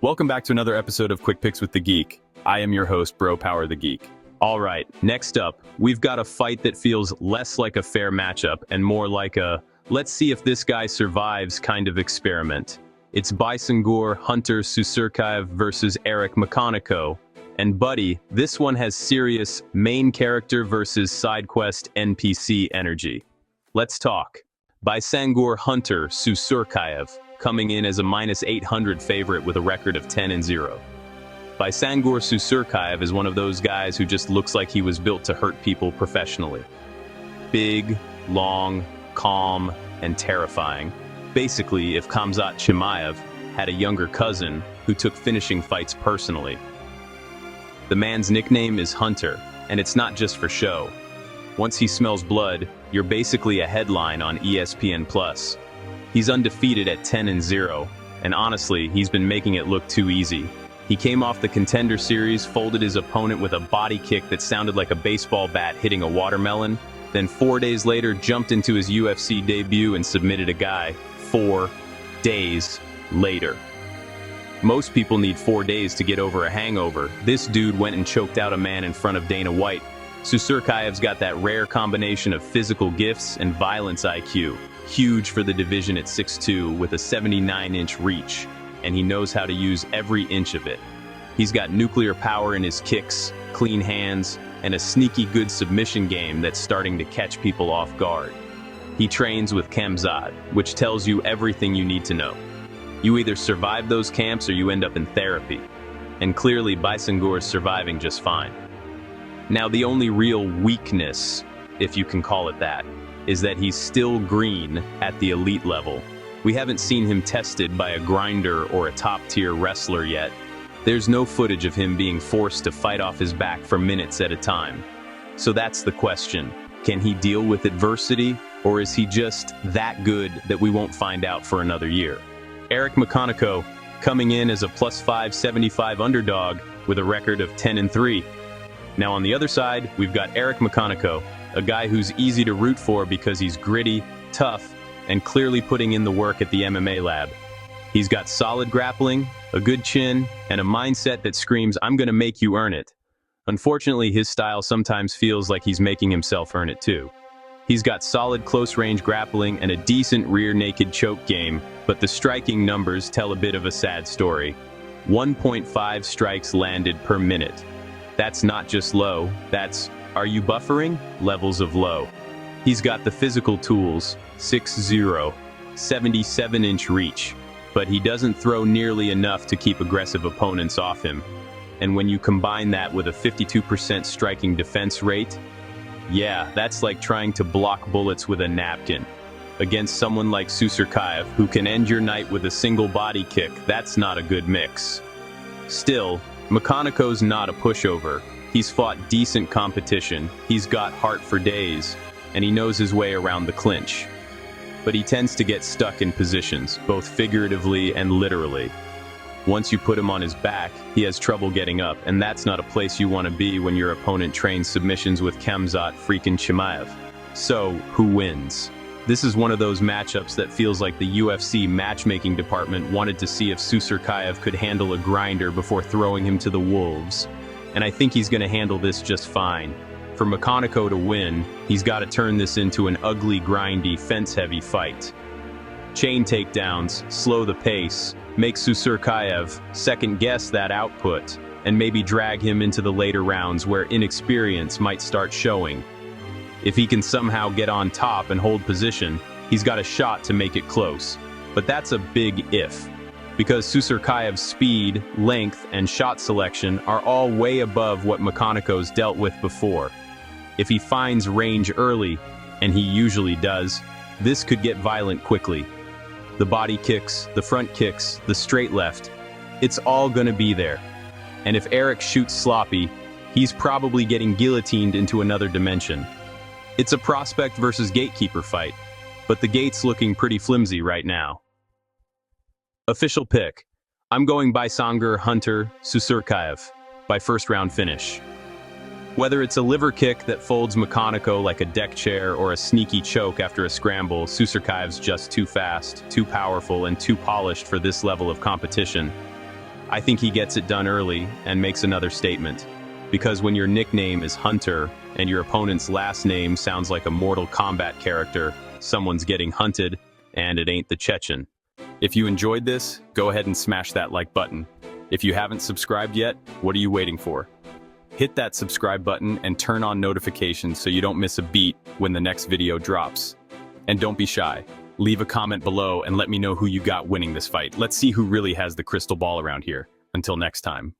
Welcome back to another episode of Quick Picks with the Geek. I am your host, Bro Power the Geek. All right, next up, we've got a fight that feels less like a fair matchup and more like a let's see if this guy survives kind of experiment. It's Baisangur Hunter Susukaev versus McConico. And buddy, this one has serious main character versus side quest NPC energy. Let's talk. Baisangur Hunter Susukaev, coming in as a -800 favorite with a record of 10-0. Baisangur Susukaev is one of those guys who just looks like he was built to hurt people professionally. Big, long, calm, and terrifying. Basically, if Khamzat Chimaev had a younger cousin who took finishing fights personally. The man's nickname is Hunter, and it's not just for show. Once he smells blood, you're basically a headline on ESPN+. He's undefeated at 10-0, and honestly, he's been making it look too easy. He came off the Contender Series, folded his opponent with a body kick that sounded like a baseball bat hitting a watermelon, then 4 days later jumped into his UFC debut and submitted a guy 4 days later. Most people need 4 days to get over a hangover. This dude went and choked out a man in front of Dana White. Susukaev's got that rare combination of physical gifts and violence IQ. Huge for the division at 6'2", with a 79-inch reach, and he knows how to use every inch of it. He's got nuclear power in his kicks, clean hands, and a sneaky good submission game that's starting to catch people off guard. He trains with Khamzat, which tells you everything you need to know. You either survive those camps or you end up in therapy. And clearly Baisangur's surviving just fine. Now the only real weakness, if you can call it that, is that he's still green at the elite level. We haven't seen him tested by a grinder or a top-tier wrestler yet. There's no footage of him being forced to fight off his back for minutes at a time. So that's the question. Can he deal with adversity, or is he just that good that we won't find out for another year? McConico, coming in as a +575 underdog with a record of 10-3. Now on the other side, we've got McConico, a guy who's easy to root for because he's gritty, tough, and clearly putting in the work at the MMA lab. He's got solid grappling, a good chin, and a mindset that screams, I'm gonna make you earn it. Unfortunately, his style sometimes feels like he's making himself earn it too. He's got solid close-range grappling and a decent rear naked choke game, but the striking numbers tell a bit of a sad story. 1.5 strikes landed per minute. That's not just low, that's, are you buffering? Levels of low. He's got the physical tools, 6'0", 77-inch reach, but he doesn't throw nearly enough to keep aggressive opponents off him. And when you combine that with a 52% striking defense rate, yeah, that's like trying to block bullets with a napkin. Against someone like Susukaev, who can end your night with a single body kick, that's not a good mix. Still, McConico's not a pushover. He's fought decent competition, he's got heart for days, and he knows his way around the clinch. But he tends to get stuck in positions, both figuratively and literally. Once you put him on his back, he has trouble getting up, and that's not a place you want to be when your opponent trains submissions with Khamzat freaking Chimaev. So, who wins? This is one of those matchups that feels like the UFC matchmaking department wanted to see if Susukaev could handle a grinder before throwing him to the wolves. And I think he's going to handle this just fine. For McConico to win, he's got to turn this into an ugly, grindy, fence-heavy fight. Chain takedowns, slow the pace, make Susukaev second-guess that output, and maybe drag him into the later rounds where inexperience might start showing. If he can somehow get on top and hold position, he's got a shot to make it close. But that's a big if, because Susukaev's speed, length, and shot selection are all way above what McConico's dealt with before. If he finds range early, and he usually does, this could get violent quickly. The body kicks, the front kicks, the straight left, it's all gonna be there. And if Eric shoots sloppy, he's probably getting guillotined into another dimension. It's a prospect versus gatekeeper fight, but the gate's looking pretty flimsy right now. Official pick. I'm going Baisangur Hunter Susukaev by first round finish. Whether it's a liver kick that folds McConico like a deck chair or a sneaky choke after a scramble, Susukaev's just too fast, too powerful, and too polished for this level of competition. I think he gets it done early and makes another statement. Because when your nickname is Hunter and your opponent's last name sounds like a Mortal Kombat character, someone's getting hunted, and it ain't the Chechen. If you enjoyed this, go ahead and smash that like button. If you haven't subscribed yet, what are you waiting for? Hit that subscribe button and turn on notifications so you don't miss a beat when the next video drops. And don't be shy. Leave a comment below and let me know who you got winning this fight. Let's see who really has the crystal ball around here. Until next time.